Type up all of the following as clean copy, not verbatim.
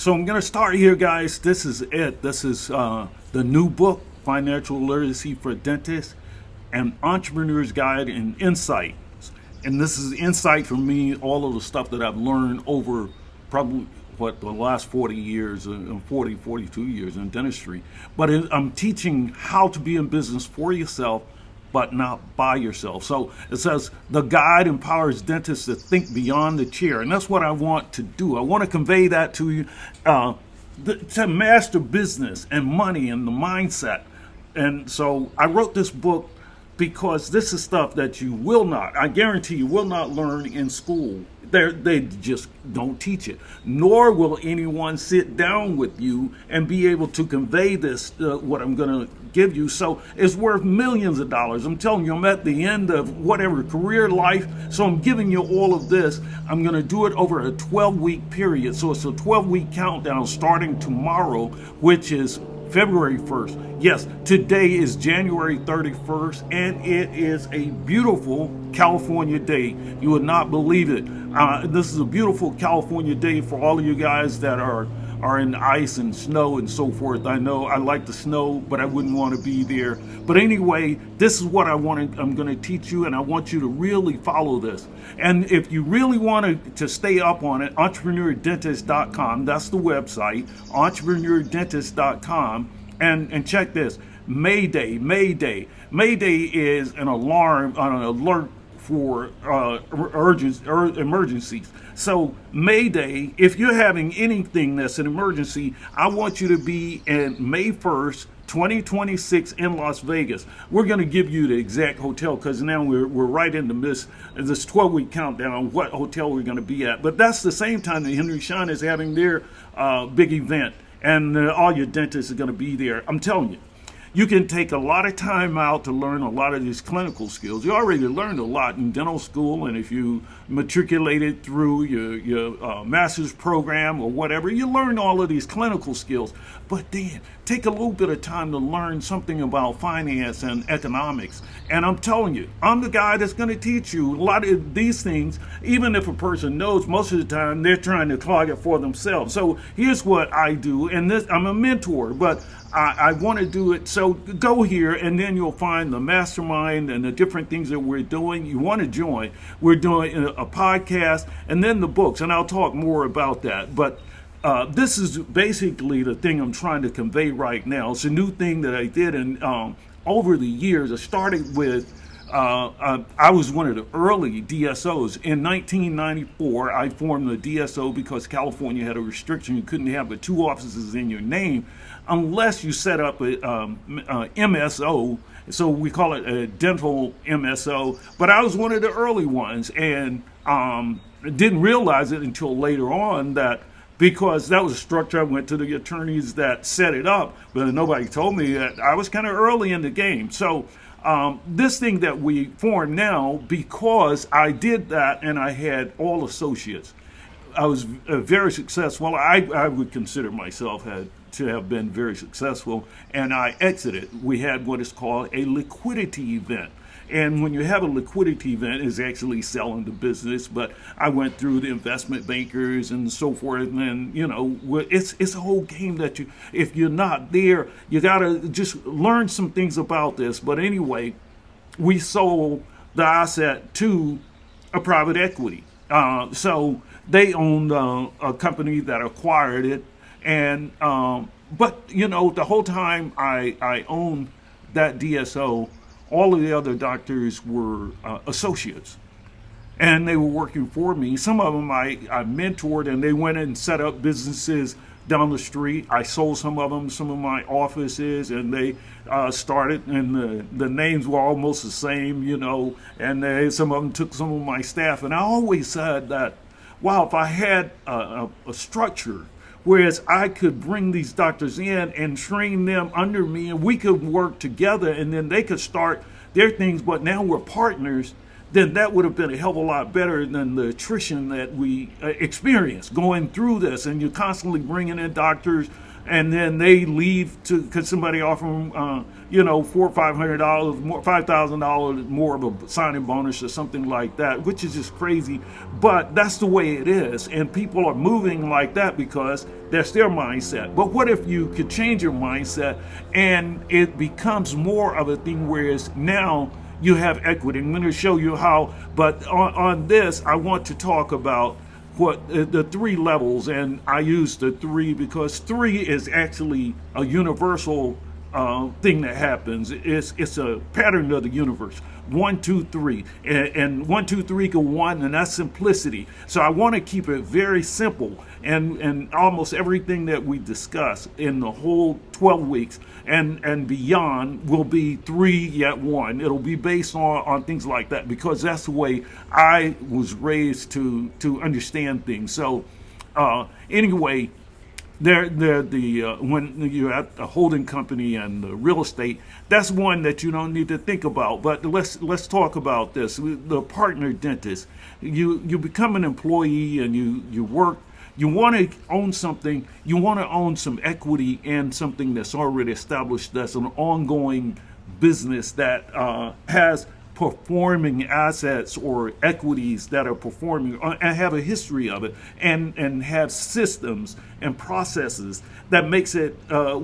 So I'm going to start here, guys. This is it. This is the new book, Financial Literacy for Dentists, an Entrepreneur's Guide and Insight. And this is insight from me, all of the stuff that I've learned over probably the last 40 years, 42 years in dentistry. But I'm teaching how to be in business for yourself, but not by yourself. So it says the guide empowers dentists to think beyond the chair. And that's what I want to do. I want to convey that to you, to master business and money and the mindset. And so I wrote this book because this is stuff that you will not, I guarantee you will not learn in school. They just don't teach it. Nor will anyone sit down with you and be able to convey this, what I'm going to give you. So it's worth millions of dollars. I'm telling you, I'm at the end of whatever career life. So I'm giving you all of this. I'm going to do it over a 12-week period. So it's a 12-week countdown starting tomorrow, which is February 1st. Yes, today is January 31st, and it is a beautiful California day. You would not believe it. This is a beautiful California day for all of you guys that are in ice and snow and so forth. I know I like the snow, but I wouldn't want to be there. But anyway, this is what I'm going to teach you, and I want you to really follow this. And if you really want to stay up on it, entrepreneurdentist.com, that's the website, entrepreneurdentist.com, and check this. Mayday. Mayday is an alert for emergencies. So Mayday, if you're having anything that's an emergency, I want you to be in May 1st, 2026 in Las Vegas. We're going to give you the exact hotel because now we're right in this 12-week countdown on what hotel we're going to be at. But that's the same time that Henry Schein is having their big event, and all your dentists are going to be there. I'm telling you. You can take a lot of time out to learn a lot of these clinical skills. You already learned a lot in dental school, and if you matriculated through your master's program or whatever, you learned all of these clinical skills. But then take a little bit of time to learn something about finance and economics. And I'm telling you, I'm the guy that's going to teach you a lot of these things. Even if a person knows, most of the time they're trying to clog it for themselves. So here's what I do, and I'm a mentor, but I want to do it. So go here, and then you'll find the mastermind and the different things that we're doing. You want to join. We're doing a podcast and then the books, and I'll talk more about that. But this is basically the thing I'm trying to convey right now. It's a new thing that I did, and over the years, I started with I was one of the early DSOs. In 1994, I formed the DSO because California had a restriction. You couldn't have the two offices in your name unless you set up a MSO. So we call it a dental MSO. But I was one of the early ones, and didn't realize it until later on that because that was a structure. I went to the attorneys that set it up, but nobody told me that I was kind of early in the game. So this thing that we form now, because I did that and I had all associates, I was very successful. I would consider myself to have been very successful, and I exited. We had what is called a liquidity event. And when you have a liquidity event, it's actually selling the business. But I went through the investment bankers and so forth. And then, it's a whole game that if you're not there, you got to just learn some things about this. But anyway, we sold the asset to a private equity. So they owned a company that acquired it. And but, the whole time I owned that DSO, all of the other doctors were associates, and they were working for me. Some of them I mentored, and they went and set up businesses down the street. I sold some of my offices, and they started, and the names were almost the same, and some of them took some of my staff. And I always said that, wow, if I had a structure, whereas I could bring these doctors in and train them under me, and we could work together, and then they could start their things, but now we're partners, then that would have been a hell of a lot better than the attrition that we experienced going through this. And you're constantly bringing in doctors and then they leave to because somebody offer them, $400 or $500 more, $5,000 more of a signing bonus or something like that, which is just crazy. But that's the way it is, and people are moving like that because that's their mindset. But what if you could change your mindset and it becomes more of a thing, whereas now you have equity? I'm going to show you how, but on this, I want to talk about what the three levels, and I use the three because three is actually a universal thing that happens. It's a pattern of the universe. 1, 2, 3, and 1, 2, 3 go one, and that's simplicity. So I want to keep it very simple, and almost everything that we discuss in the whole 12 weeks and beyond will be 3 yet 1. It'll be based on things like that because that's the way I was raised to understand things. So anyway, when you're at a holding company and the real estate, that's one that you don't need to think about. But let's talk about this. The partner dentist. You become an employee and you work. You want to own something. You want to own some equity in something that's already established. That's an ongoing business that has performing assets or equities that are performing and have a history of it, and have systems and processes that makes it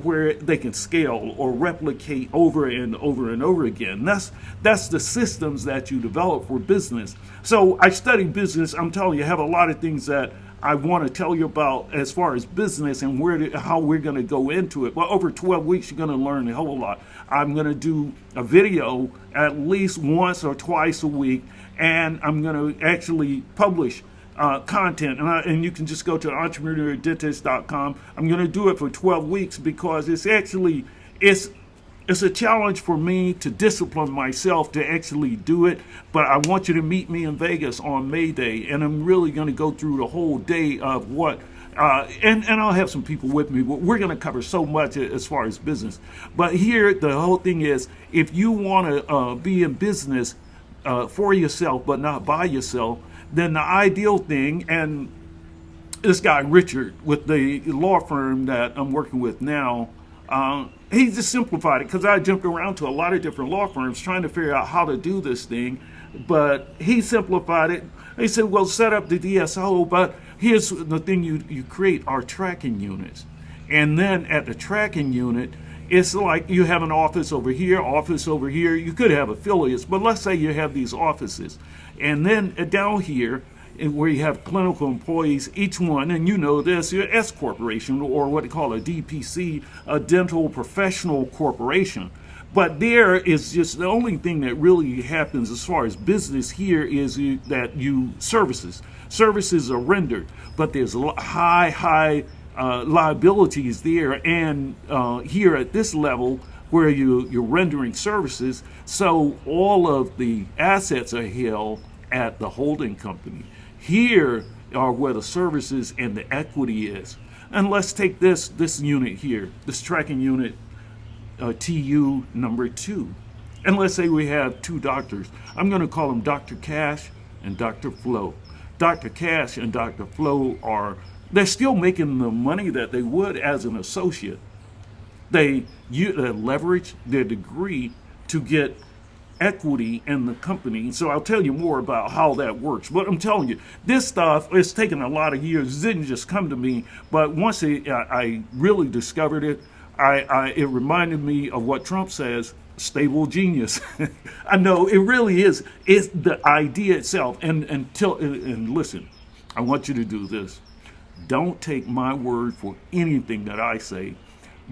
where they can scale or replicate over and over and over again. That's the systems that you develop for business. So I study business. I'm telling you, I have a lot of things that I want to tell you about as far as business and how we're going to go into it. Well, over 12 weeks, you're going to learn a whole lot. I'm going to do a video at least once or twice a week, and I'm going to actually publish content. And you can just go to entrepreneurdentist.com. I'm going to do it for 12 weeks because it's a challenge for me to discipline myself to actually do it, but I want you to meet me in Vegas on May Day, and I'm really going to go through the whole day of what, and I'll have some people with me, but we're going to cover so much as far as business. But here, the whole thing is, if you want to be in business for yourself, but not by yourself, then the ideal thing, and this guy, Richard, with the law firm that I'm working with now, he just simplified it because I jumped around to a lot of different law firms trying to figure out how to do this thing, but he simplified it. He said, well, set up the DSO, but here's the thing you create are tracking units. And then at the tracking unit, it's like you have an office over here. You could have affiliates, but let's say you have these offices. And then down here, where you have clinical employees, each one, and you know this, your S corporation, or what they call a DPC, a dental professional corporation. But there is just the only thing that really happens as far as business here is that services are rendered, but there's high liabilities there, and here at this level where you're rendering services, so all of the assets are held at the holding company. Here are where the services and the equity is. And let's take this unit here, this tracking unit, TU number 2. And let's say we have 2 doctors. I'm going to call them Dr. Cash and Dr. Flo. Dr. Cash and Dr. Flo they're still making the money that they would as an associate. They leverage their degree to get equity in the company. So I'll tell you more about how that works. But I'm telling you, this stuff, it's taken a lot of years. It didn't just come to me. But once I really discovered it, it reminded me of what Trump says, stable genius. I know it really is. It's the idea itself. And listen, I want you to do this. Don't take my word for anything that I say.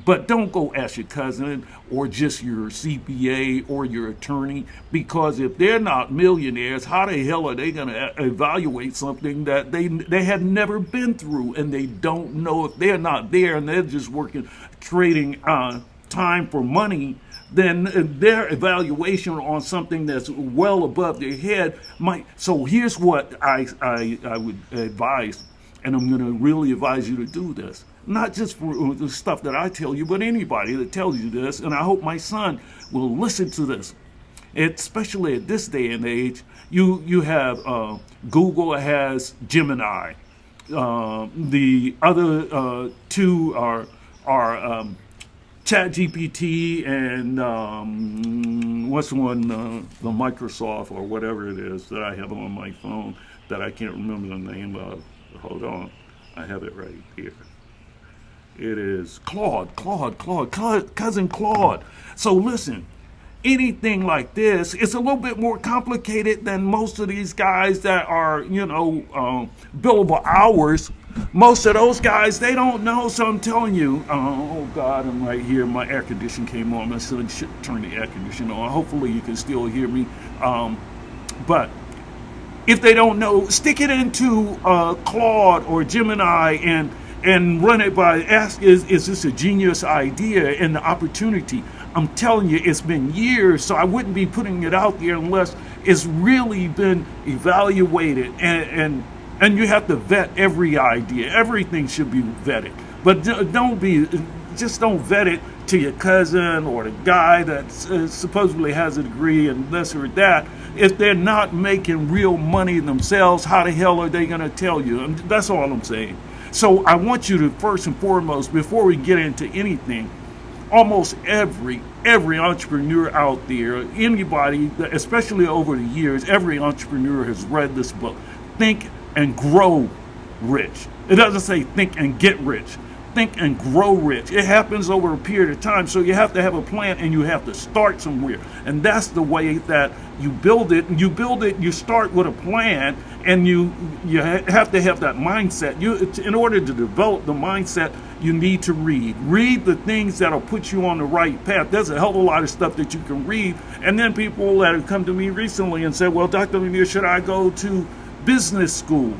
But don't go ask your cousin or just your CPA or your attorney, because if they're not millionaires, how the hell are they going to evaluate something that they have never been through, and they don't know if they're not there and they're just trading time for money? Then their evaluation on something that's well above their head might. So here's what I would advise, and I'm going to really advise you to do this. Not just for the stuff that I tell you, but anybody that tells you this. And I hope my son will listen to this. Especially at this day and age, you have Google has Gemini. The other 2 are are ChatGPT and what's the one, the Microsoft or whatever it is that I have on my phone that I can't remember the name of. Hold on, I have it right here. It is Claude, cousin Claude. So listen, anything like this, it's a little bit more complicated than most of these guys that are, billable hours. Most of those guys, they don't know. So I'm telling you, oh God, I'm right here. My air conditioner came on. My son should turn the air conditioner on. Hopefully you can still hear me. But if they don't know, stick it into Claude or Gemini and run it by, ask, is this a genius idea and the opportunity? I'm telling you, it's been years, so I wouldn't be putting it out there unless it's really been evaluated. And you have to vet every idea. Everything should be vetted. But don't vet it to your cousin or the guy that supposedly has a degree and this or that. If they're not making real money themselves, how the hell are they going to tell you? And that's all I'm saying. So I want you to, first and foremost, before we get into anything, almost every entrepreneur out there, anybody, especially over the years, every entrepreneur has read this book, Think and Grow Rich. It doesn't say think and get rich. Think and grow rich. It happens over a period of time, so you have to have a plan and you have to start somewhere. And that's the way that you build it. You start with a plan, and you have to have that mindset. In order to develop the mindset, you need to read the things that'll put you on the right path. There's a hell of a lot of stuff that you can read. And then people that have come to me recently and said, well, Dr. Lanier, should I go to business school?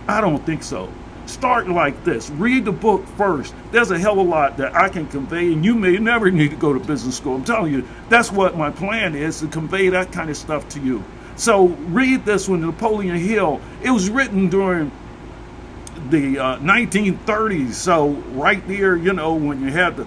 I don't think so. Start like this. Read the book first. There's a hell of a lot that I can convey, and you may never need to go to business school. I'm telling you, that's what my plan is, to convey that kind of stuff to you. So read this one, Napoleon Hill. It was written during the 1930s. So right there, when you had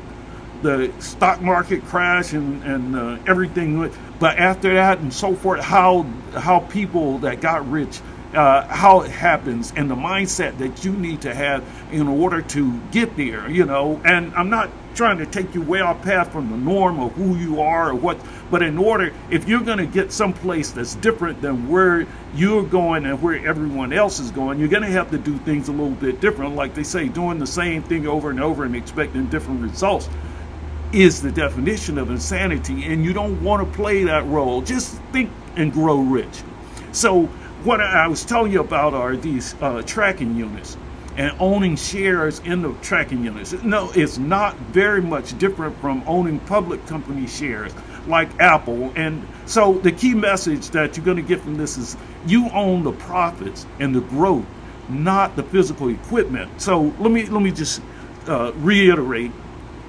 the stock market crash and everything. But after that and so forth, how people that got rich, how it happens, and the mindset that you need to have in order to get there, and I'm not trying to take you way off path from the norm of who you are or what, but if you're going to get someplace that's different than where you're going and where everyone else is going, you're going to have to do things a little bit different. Like they say, doing the same thing over and over and expecting different results is the definition of insanity, and you don't want to play that role. Just think and grow rich. So what I was telling you about are these tracking units and owning shares in the tracking units. No, it's not very much different from owning public company shares like Apple. And so the key message that you're going to get from this is you own the profits and the growth, not the physical equipment. So let me just reiterate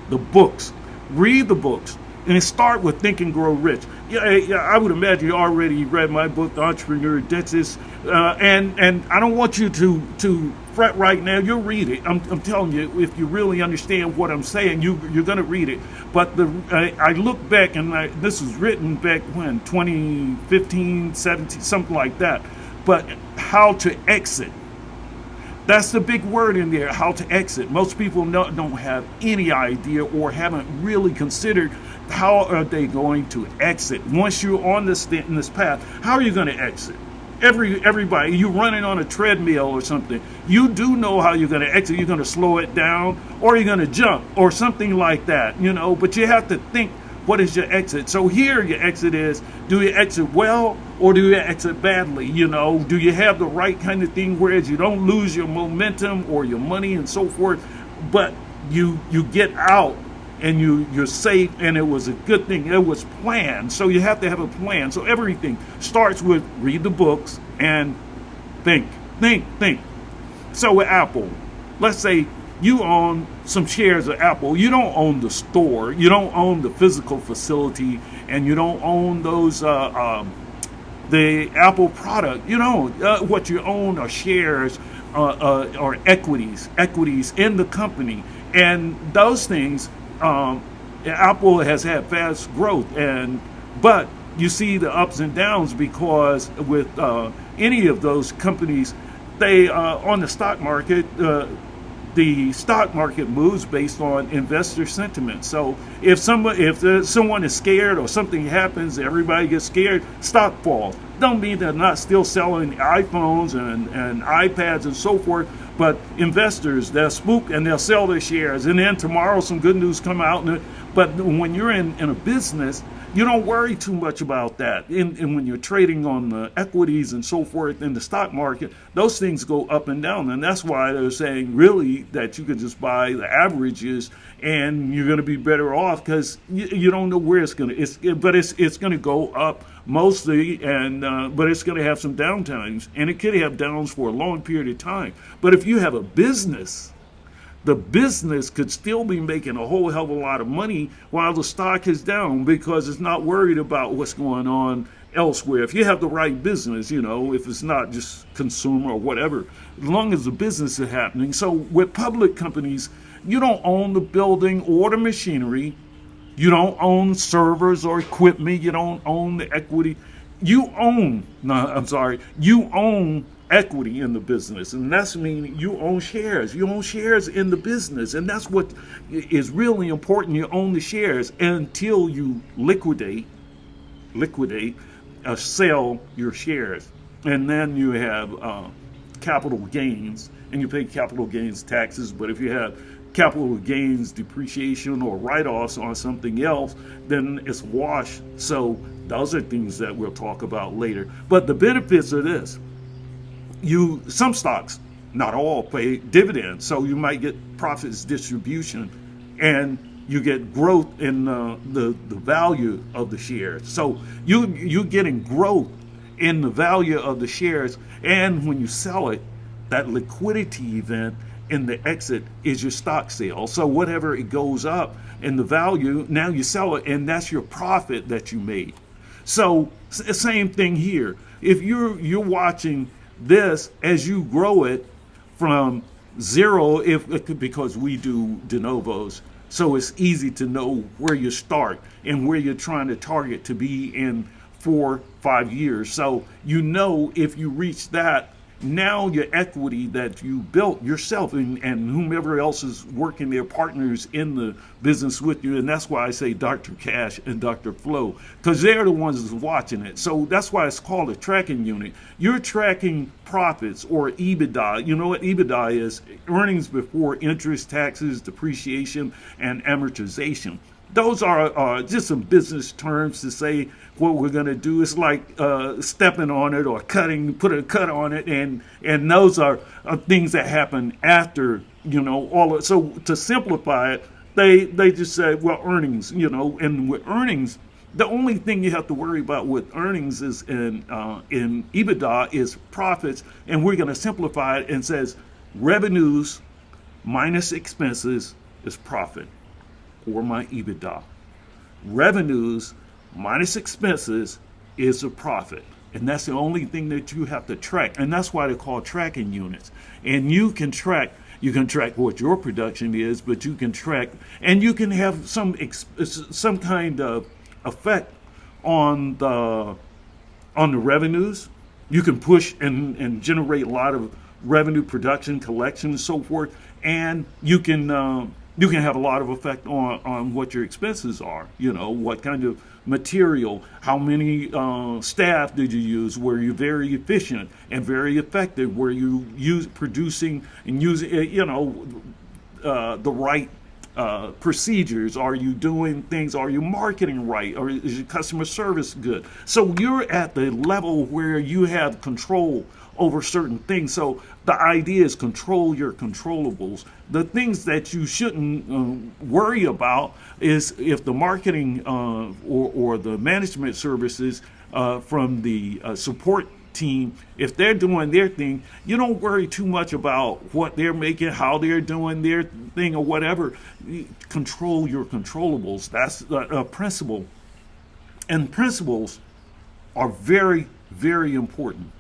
the books. Read the books and start with Think and Grow Rich. Yeah, I would imagine you already read my book, The Entrepreneur Dentist, and I don't want you to fret right now. You'll read it. I'm telling you, if you really understand what I'm saying, you're going to read it. But I look back, and this was written back when, 2015, 17, something like that. But how to exit. That's the big word in there, how to exit. Most people don't have any idea or haven't really considered how are they going to exit. Once you're on this path, how are you going to exit? Everybody, you're running on a treadmill or something. You do know how you're going to exit. You're going to slow it down, or you're going to jump, or something like that, But you have to think, what is your exit? So here your exit is, do you exit well or do you exit badly? Do you have the right kind of thing whereas you don't lose your momentum or your money and so forth, but you get out and you're safe, and it was a good thing. It was planned. So you have to have a plan. So everything starts with read the books and think. So with Apple, let's say you own some shares of Apple. You don't own the store. You don't own the physical facility, and you don't own those the Apple product. What you own are shares or equities in the company, and those things. Apple has had fast growth, but you see the ups and downs because with any of those companies, they on the stock market. the stock market moves based on investor sentiment. So if someone is scared or something happens, everybody gets scared, stock falls. Don't mean they're not still selling iPhones and iPads and so forth, but investors, they'll spook and they'll sell their shares. And then tomorrow some good news come out. But when you're in a business, you don't worry too much about that. And when you're trading on the equities and so forth in the stock market, those things go up and down. And that's why they're saying really that you could just buy the averages and you're going to be better off, because you don't know where it's going to. But it's going to go up mostly, and but it's going to have some downtimes, and it could have downs for a long period of time. But if you have a business, the business could still be making a whole hell of a lot of money while the stock is down, because it's not worried about what's going on elsewhere. If you have the right business, if it's not just consumer or whatever, as long as the business is happening. So with public companies, you don't own the building or the machinery. You don't own servers or equipment. You don't own the equity. You own equity in the business, and that's meaning you own shares. You own shares in the business, and that's what is really important. You own the shares until you liquidate, sell your shares, and then you have capital gains, and you pay capital gains taxes. But if you have capital gains depreciation or write-offs on something else, then it's washed. So those are things that we'll talk about later. But the benefits of this: some stocks, not all, pay dividends, so you might get profits distribution, and you get growth in the value of the shares. So you're getting growth in the value of the shares, and when you sell it, that liquidity event in the exit is your stock sale. So whatever it goes up in the value, now you sell it, and that's your profit that you made. So same thing here. If you're watching this as you grow it from zero, because we do de novos, so it's easy to know where you start and where you're trying to target to be in 4-5 years. So if you reach that, now your equity that you built yourself and whomever else is working, their partners in the business with you. And that's why I say Dr. Cash and Dr. Flo, because they're the ones that's watching it. So that's why it's called a tracking unit. You're tracking profits, or EBITDA. You know what EBITDA is? Earnings before interest, taxes, depreciation, and amortization. Those are just some business terms to say what we're going to do. It's like stepping on it or put a cut on it, and those are things that happen after, all of. So to simplify it, they just say, well, earnings, and with earnings, the only thing you have to worry about with earnings is in EBITDA is profits, and we're going to simplify it and says revenues minus expenses is profit, or my EBITDA. Revenues minus expenses is a profit. And that's the only thing that you have to track. And that's why they're called tracking units. And you can track what your production is, but you can track, and you can have some kind of effect on the revenues. You can push and generate a lot of revenue, production, collection, and so forth. And you can have a lot of effect on what your expenses are. What kind of material, how many staff did you use? Were you very efficient and very effective? Were you producing and using, the right procedures? Are you doing things? Are you marketing right? Or is your customer service good? So you're at the level where you have control over certain things. So the idea is control your controllables. The things that you shouldn't worry about is if the marketing or the management services from the support team, if they're doing their thing, you don't worry too much about what they're making, how they're doing their thing, or whatever. Control your controllables. That's a principle. And principles are very, very important.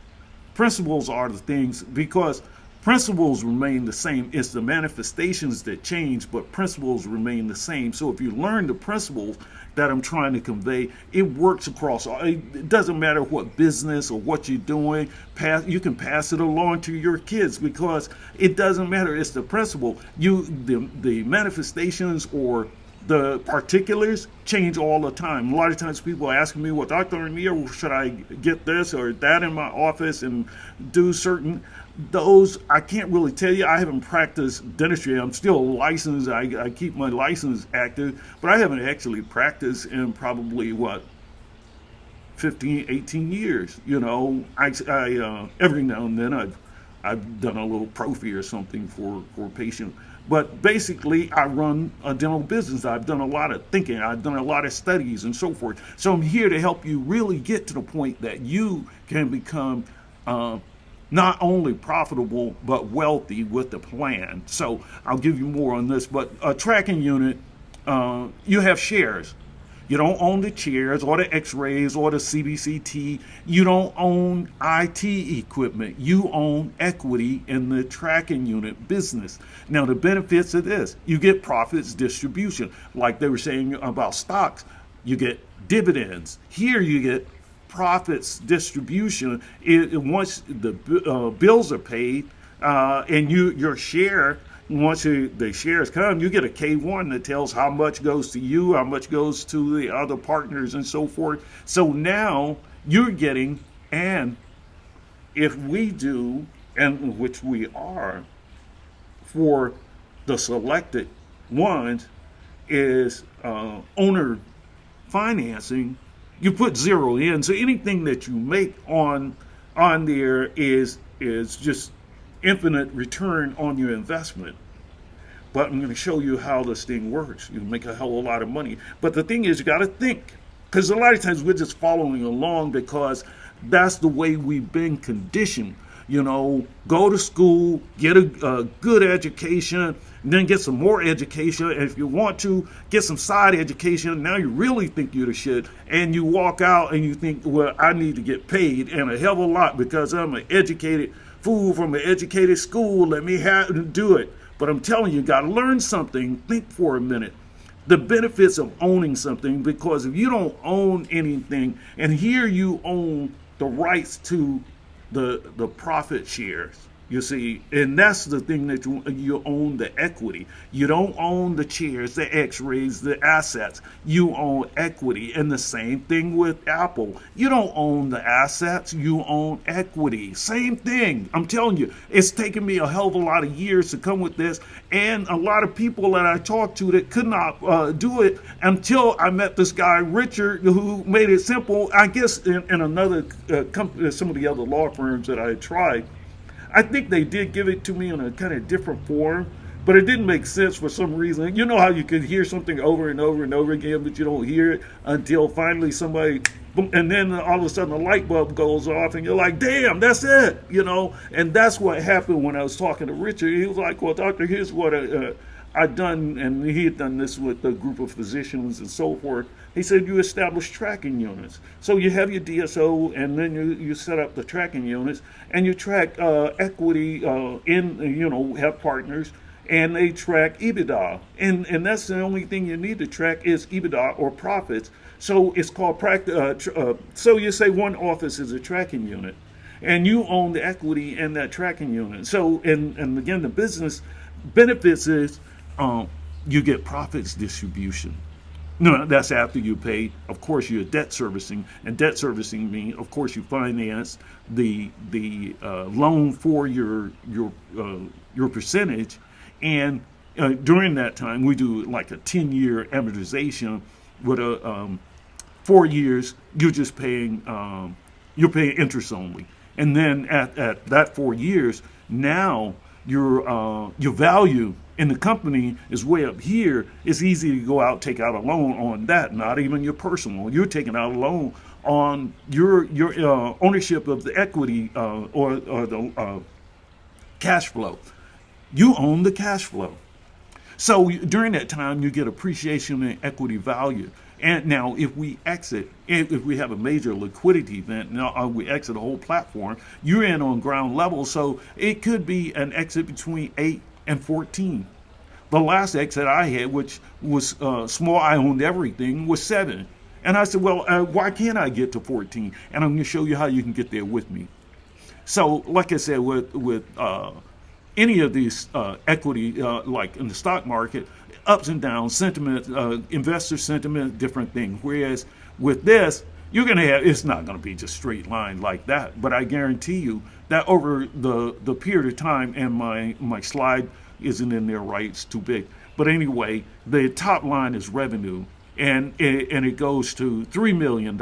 Principles are the things, because Principles remain the same. It's the manifestations that change, but principles remain the same. So if you learn the principles that I'm trying to convey, it works across all. It doesn't matter what business or what you're doing. You can pass it along to your kids because it doesn't matter. It's the principle. The manifestations or the particulars change all the time. A lot of times people are asking me, well, Dr. Arnea, should I get this or that in my office and do certain, those I can't really tell you. I haven't practiced dentistry. I'm still licensed. I keep my license active, but I haven't actually practiced in probably 15, 18 years. You know, I every now and then I've done a little prophy or something for a patient. But basically, I run a dental business. I've done a lot of thinking. I've done a lot of studies and so forth. So I'm here to help you really get to the point that you can become not only profitable, but wealthy with the plan. So I'll give you more on this. But a tracking unit, you have shares. You don't own the chairs or the x-rays or the CBCT. You don't own IT equipment. You own equity in the tracking unit business. Now, the benefits of this, you get profits distribution. Like they were saying about stocks, you get dividends. Here you get profits distribution. Once the bills are paid and your share, once the shares come, you get a K1 that tells how much goes to you, how much goes to the other partners, and so forth. So now you're getting, and if we do, and which we are, for the selected ones, is owner financing, you put zero in. So anything that you make on there is just infinite return on your investment. But I'm going to show you how this thing works. You make a hell of a lot of money. But the thing is, you got to think. Because a lot of times we're just following along because that's the way we've been conditioned. You know, go to school, get a good education, and then get some more education. And if you want to, get some side education. Now you really think you're the shit. And you walk out and you think, well, I need to get paid and a hell of a lot because I'm an educated fool from an educated school. Let me have to do it. But I'm telling you, you got to learn something. Think for a minute. The benefits of owning something, because if you don't own anything, and here you own the rights to the profit shares, you see, and that's the thing that you own the equity. You don't own the chairs, the x-rays, the assets. You own equity. And the same thing with Apple. You don't own the assets, you own equity. Same thing. I'm telling you, it's taken me a hell of a lot of years to come with this, and a lot of people that I talked to that could not do it until I met this guy, Richard, who made it simple. I guess in another company, some of the other law firms that I tried, I think they did give it to me in a kind of different form, but it didn't make sense for some reason. You know how you could hear something over and over and over again, but you don't hear it until finally somebody, boom, and then all of a sudden a light bulb goes off and you're like, damn, that's it, you know? And that's what happened when I was talking to Richard. He was like, well, doctor, here's what I've done, and he had done this with a group of physicians and so forth. He said, you establish tracking units. So you have your DSO, and then you set up the tracking units, and you track equity have partners, and they track EBITDA. And that's the only thing you need to track is EBITDA or profits. So it's called so you say one office is a tracking unit, and you own the equity in that tracking unit. So, and again, the business benefits is you get profits distribution. No, that's after you pay, of course, your debt servicing, and debt servicing means, of course, you finance the loan for your percentage, and during that time we do like a 10-year amortization with a 4 years you're just paying interest only, and then at that 4 years now your value in the company is way up here. It's easy to go out, take out a loan on that, not even your personal. You're taking out a loan on your ownership of the equity or the cash flow. You own the cash flow. So during that time, you get appreciation in equity value. And now, if we exit, if we have a major liquidity event, now we exit the whole platform, you're in on ground level. So it could be an exit between 8 and 14. The last exit I had, which was small, I owned everything, was 7. And I said, well, why can't I get to 14? And I'm going to show you how you can get there with me. So, like I said, with any of these equity, like in the stock market, ups and downs, sentiment, investor sentiment, different things. Whereas with this, you're going to have, it's not going to be just straight line like that. But I guarantee you that over the period of time, and my slide isn't in there right, it's too big. But anyway, the top line is revenue, and it goes to $3 million.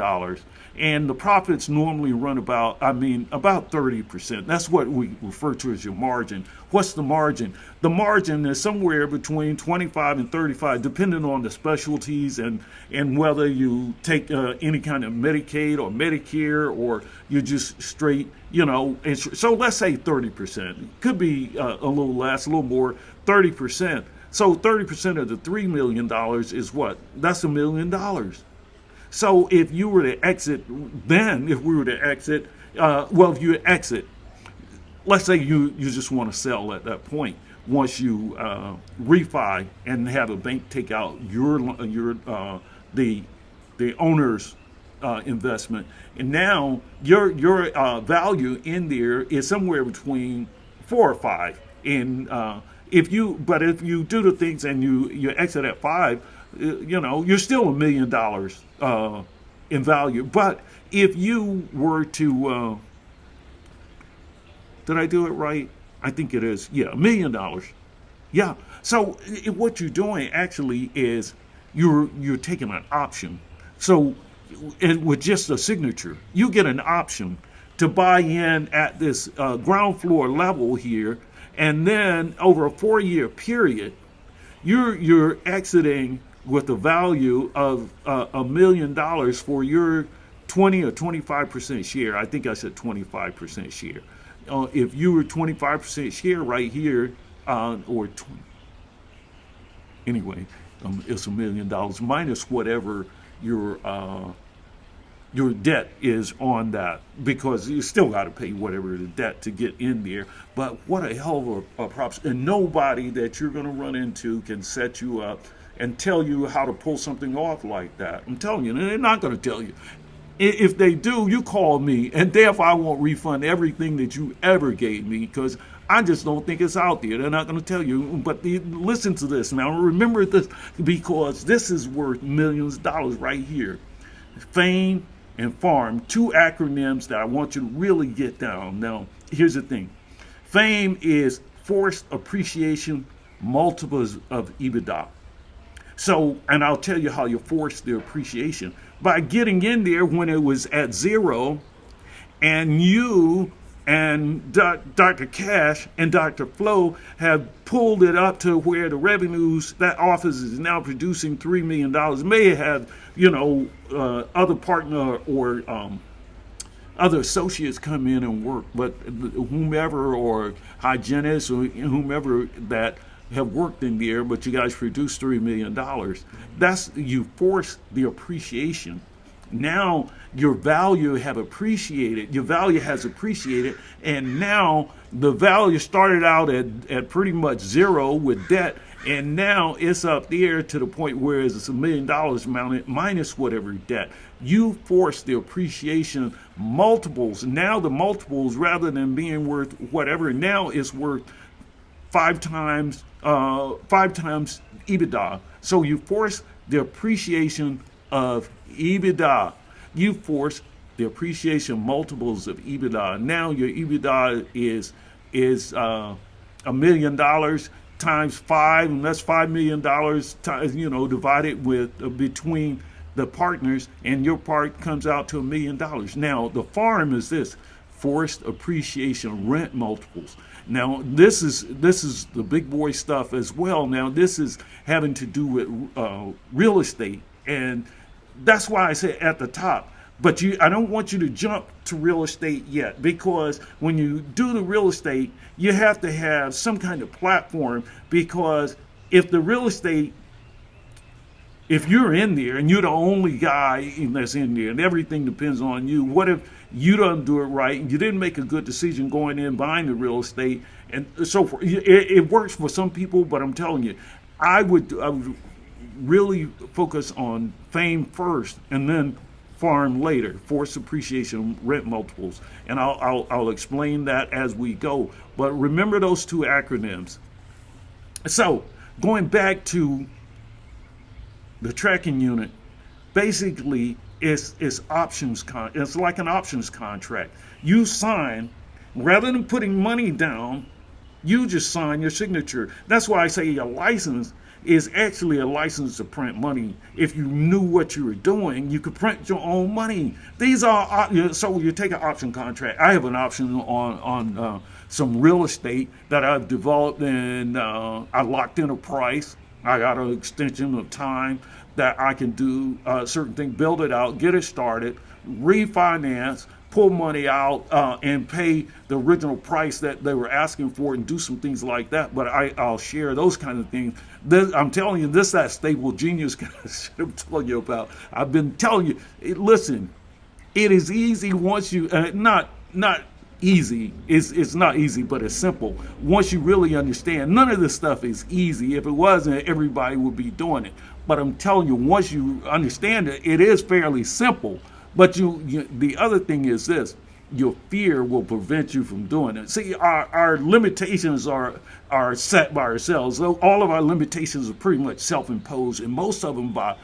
And the profits normally run about 30%. That's what we refer to as your margin. What's the margin? The margin is somewhere between 25 and 35, depending on the specialties and whether you take any kind of Medicaid or Medicare, or you just straight, so let's say 30%. It could be a little less, a little more, 30%. So 30% of the $3 million is what? That's $1 million. So if you were to exit, if we were to exit, if you exit, let's say you just want to sell at that point. Once you refi and have a bank take out the owner's investment, and now your value in there is somewhere between 4 or 5. And if you do the things and you exit at 5, you're still $1 million in value. But if you were to, did I do it right? I think it is. Yeah, $1 million. Yeah. So what you're doing actually is you're taking an option. So with just a signature, you get an option to buy in at this ground floor level here, and then over a 4-year period, you're exiting with a value of $1 million for your 20 or 25% share. I think I said 25% share. If you were 25% share right here, or 20, anyway, it's $1 million minus whatever your debt is on that, because you still got to pay whatever the debt to get in there. But what a hell of a props, and nobody that you're going to run into can set you up and tell you how to pull something off like that. I'm telling you, they're not going to tell you. If they do, you call me, and therefore I won't refund everything that you ever gave me, because I just don't think it's out there. They're not going to tell you. But listen to this now. Remember this, because this is worth millions of dollars right here. FAME and FARM, 2 acronyms that I want you to really get down. Now, here's the thing. FAME is forced appreciation multiples of EBITDA. So, and I'll tell you how you force the appreciation. By getting in there when it was at 0, and you and Dr. Cash and Dr. Flo have pulled it up to where the revenues, that office is now producing $3 million. May have, other partner or other associates come in and work, but whomever, or hygienists, or whomever that have worked in there, but you guys produce $3 million. That's, you force the appreciation. Now your value have appreciated, your value has appreciated, and now the value started out at pretty much 0 with debt, and now it's up there to the point where it's $1 million mounted minus whatever debt. You force the appreciation multiples. Now the multiples, rather than being worth whatever, now it's worth 5 times EBITDA. So you force the appreciation of EBITDA. You force the appreciation multiples of EBITDA. Now your EBITDA is $1 million times 5, and that's $5 million times, divided with between the partners, and your part comes out to $1 million. Now the FARM is this: forced appreciation rent multiples. Now this is the big boy stuff as well. Now this is having to do with real estate, and that's why I say at the top. But I don't want you to jump to real estate yet, because when you do the real estate, you have to have some kind of platform, because if the real estate if you're in there and you're the only guy that's in there and everything depends on you, what if you don't do it right and you didn't make a good decision going in buying the real estate and so forth? It works for some people, but I'm telling you, I would really focus on fame first and then farm later, forced appreciation, rent multiples, and I'll explain that as we go. But remember those two acronyms. So going back to the tracking unit, basically it's options it's like an options contract. You sign, rather than putting money down, you just sign your signature. That's why I say a license is actually a license to print money. If you knew what you were doing, you could print your own money. These are so you take an option contract. I have an option on some real estate that I've developed, and I locked in a price. I got an extension of time that I can do certain things, build it out, get it started, refinance, pull money out, and pay the original price that they were asking for, and do some things like that. But I'll share those kind of things. I'm telling you, that stable genius I'm telling you about. I've been telling you, listen, it is easy once you, not easy. It's not easy, but it's simple. Once you really understand, none of this stuff is easy. If it wasn't, everybody would be doing it. But I'm telling you, once you understand it, it is fairly simple. But the other thing is this: your fear will prevent you from doing it. See, our limitations are set by ourselves. So all of our limitations are pretty much self-imposed, and most of them by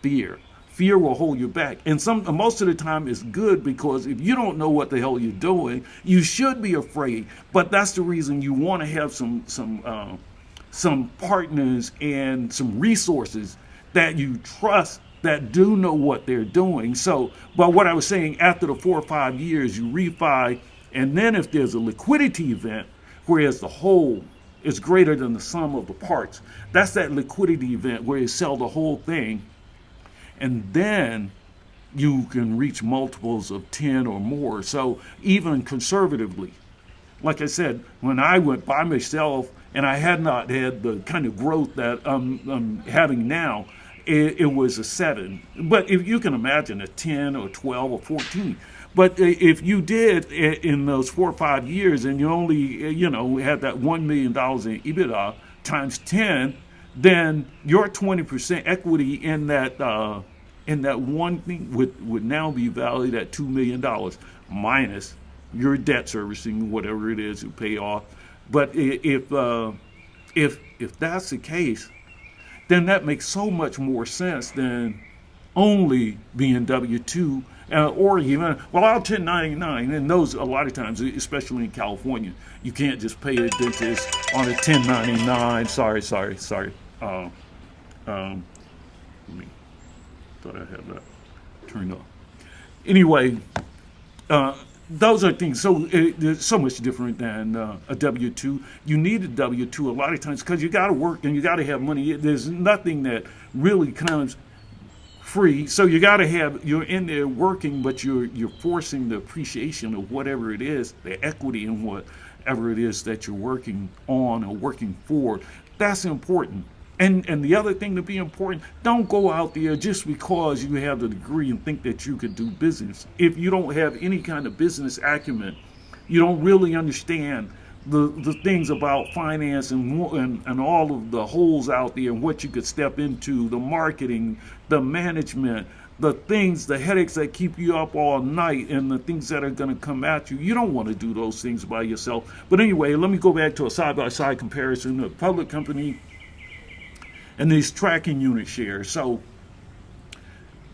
fear. Fear will hold you back, and most of the time it's good, because if you don't know what the hell you're doing, you should be afraid. But that's the reason you want to have some partners and some resources that you trust, that do know what they're doing. So, but what I was saying, after the 4 or 5 years, you refi, and then if there's a liquidity event, whereas the whole is greater than the sum of the parts, that's that liquidity event where you sell the whole thing, and then you can reach multiples of 10 or more. So even conservatively, like I said, when I went by myself and I had not had the kind of growth that I'm having now, it was a 7. But if you can imagine a 10 or 12 or 14. But if you did in those 4 or 5 years, and you only, had that $1 million in EBITDA times 10, then your 20% equity in that one thing would now be valued at $2 million minus your debt servicing, whatever it is you pay off. But if that's the case, then that makes so much more sense than only being W-2 or even, well, I'll 1099, and those a lot of times, especially in California, you can't just pay a dentist on a 1099. Sorry. Let me, thought I had that turned off. Anyway, those are things. So they're so much different than a W-2. You need a W-2 a lot of times because you got to work and you got to have money. There's nothing that really comes free. So you got to have, you're in there working, but you're forcing the appreciation of whatever it is, the equity in whatever it is that you're working on or working for. That's important. And the other thing to be important, don't go out there just because you have the degree and think that you could do business. If you don't have any kind of business acumen, you don't really understand the things about finance and all of the holes out there and what you could step into, the marketing, the management, the things, the headaches that keep you up all night, and the things that are going to come at you. You don't want to do those things by yourself. But anyway, let me go back to a side-by-side comparison of public company and these tracking unit shares. So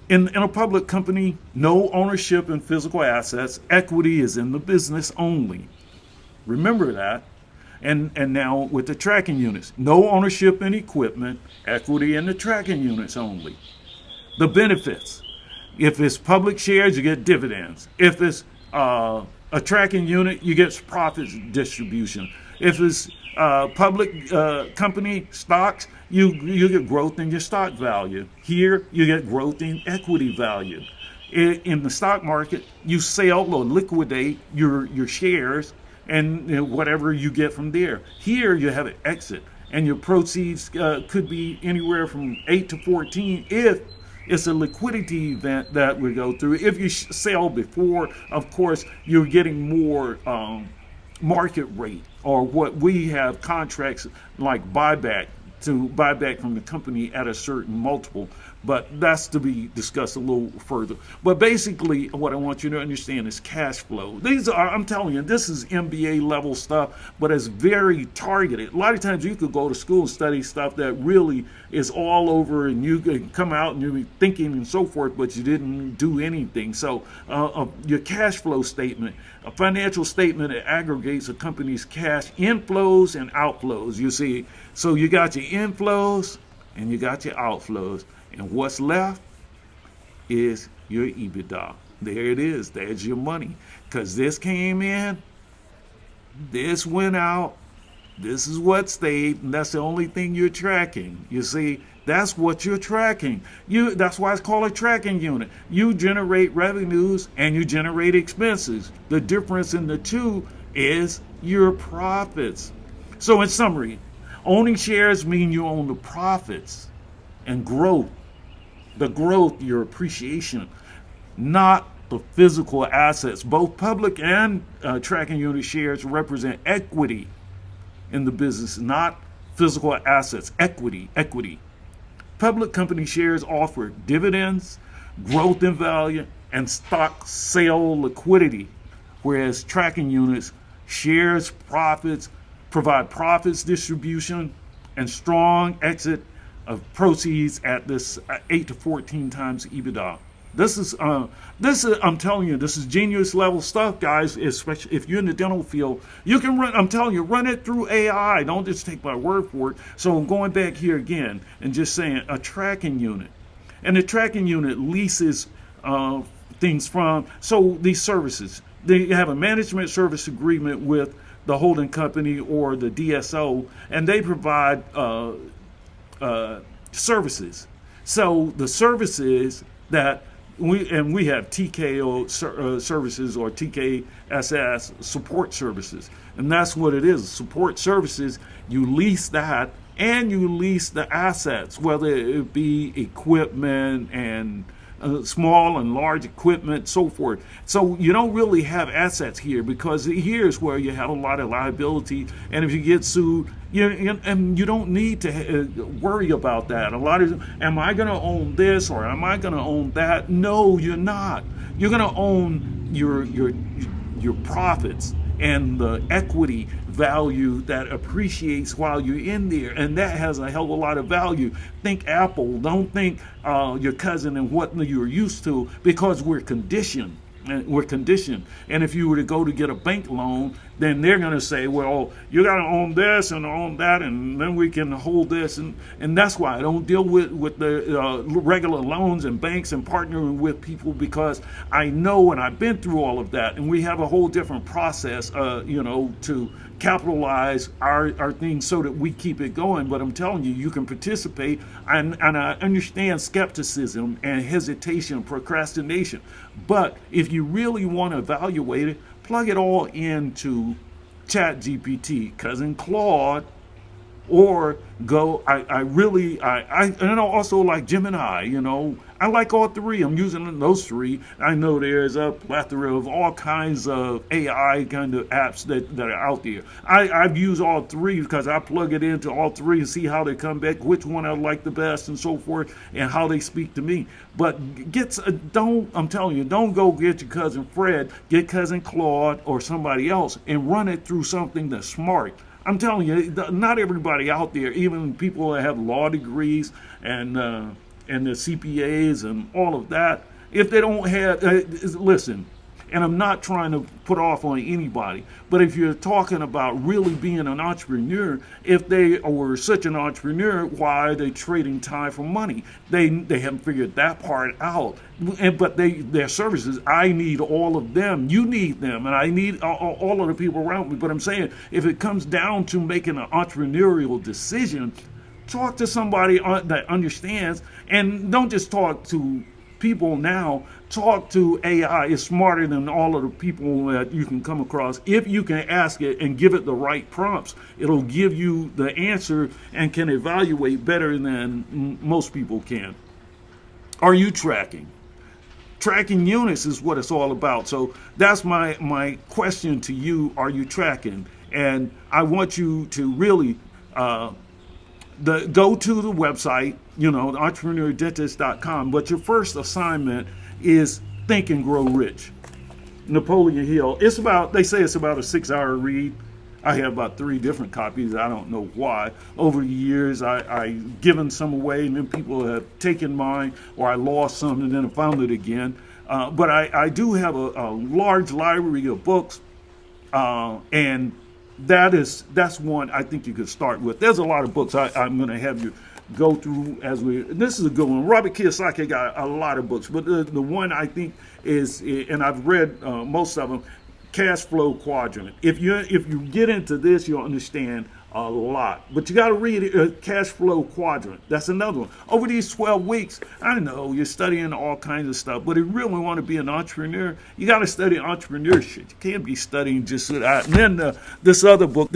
in a public company, no ownership in physical assets. Equity is in the business only. Remember that. And now with the tracking units, no ownership in equipment, equity in the tracking units only. The benefits: if it's public shares, you get dividends. If it's a tracking unit, you get profit distribution. If it's public company stocks, you get growth in your stock value. Here, you get growth in equity value. In the stock market, you sell or liquidate your shares and whatever you get from there. Here, you have an exit. and your proceeds could be anywhere from 8 to 14 if it's a liquidity event that we go through. If you sell before, of course, you're getting more market rate, or what we have contracts like buyback, to buy back from the company at a certain multiple. But that's to be discussed a little further. But basically, what I want you to understand is cash flow. These are, I'm telling you, this is MBA level stuff, but it's very targeted. A lot of times you could go to school and study stuff that really is all over, and you could come out and you're thinking and so forth, but you didn't do anything. So your cash flow statement, a financial statement that aggregates a company's cash inflows and outflows. You see, so you got your inflows and you got your outflows. And what's left is your EBITDA. There it is. There's your money. Because this came in, this went out, this is what stayed, and that's the only thing you're tracking. You see, that's what you're tracking. That's why it's called a tracking unit. You generate revenues and you generate expenses. The difference in the two is your profits. So in summary, owning shares mean you own the profits and growth. The growth, your appreciation, not the physical assets. Both public and tracking unit shares represent equity in the business, not physical assets. Equity. Public company shares offer dividends, growth in value, and stock sale liquidity, whereas tracking units, shares, profits, provide profits distribution and strong exit of proceeds at this 8 to 14 times EBITDA. This is I'm telling you, this is genius level stuff, guys. Especially if you're in the dental field, you can run. I'm telling you, run it through AI. Don't just take my word for it. So I'm going back here again and just saying a tracking unit, and the tracking unit leases things from. So these services, they have a management service agreement with the holding company or the DSO, and they provide services. So the services that we have TKO services or TKSS support services, and that's what it is. Support services, you lease that, and you lease the assets, whether it be equipment and small and large equipment, so forth. So you don't really have assets here, because here's where you have a lot of liability, and if you get sued, and you don't need to worry about that. A lot of, am I going to own this or am I going to own that? No, you're not. You're going to own your profits and the equity value that appreciates while you're in there, and that has a hell of a lot of value. Think Apple. Don't think your cousin and what you're used to, because we're conditioned. And if you were to go to get a bank loan, then they're going to say, well, you got to own this and own that, and then we can hold this. And that's why I don't deal with the regular loans and banks and partnering with people, because I know, and I've been through all of that, and we have a whole different process, to capitalize our things so that we keep it going. But I'm telling you, you can participate, and I understand skepticism and hesitation, procrastination. But if you really want to evaluate it, plug it all into ChatGPT, Cousin Claude, or go. I also like Gemini. I like all three. I'm using those three. I know there's a plethora of all kinds of AI kind of apps that are out there. I've used all three because I plug it into all three and see how they come back, which one I like the best, and so forth, and how they speak to me. But I'm telling you, don't go get your cousin Fred. Get Cousin Claude or somebody else and run it through something that's smart. I'm telling you, not everybody out there, even people that have law degrees and the CPAs and all of that, if they don't have, listen, and I'm not trying to put off on anybody, but if you're talking about really being an entrepreneur, if they were such an entrepreneur, why are they trading time for money? They haven't figured that part out. But their services, I need all of them. You need them, and I need all of the people around me. But I'm saying, if it comes down to making an entrepreneurial decision, talk to somebody that understands, and don't just talk to people now talk to AI. It's smarter than all of the people that you can come across. If you can ask it and give it the right prompts, it'll give you the answer and can evaluate better than most people can. Are you tracking? Tracking units is what it's all about. So that's my question to you. Are you tracking? And I want you to really go to the website, entrepreneurdentist.com. But your first assignment is Think and Grow Rich. Napoleon Hill. They say it's about a 6-hour read. I have about 3 different copies. I don't know why. Over the years, I've given some away, and then people have taken mine, or I lost some and then I found it again. But I do have a large library of books, and that's one I think you could start with. There's a lot of books I'm going to have you go through this is a good one. Robert Kiyosaki got a lot of books, but the one I think is, and I've read most of them, Cash Flow Quadrant. If you get into this, you'll understand a lot. But you got to read it, Cash Flow Quadrant. That's another one. Over these 12 weeks, I know you're studying all kinds of stuff, but if you really want to be an entrepreneur, you got to study entrepreneurship. You can't be studying just that. And then this other book,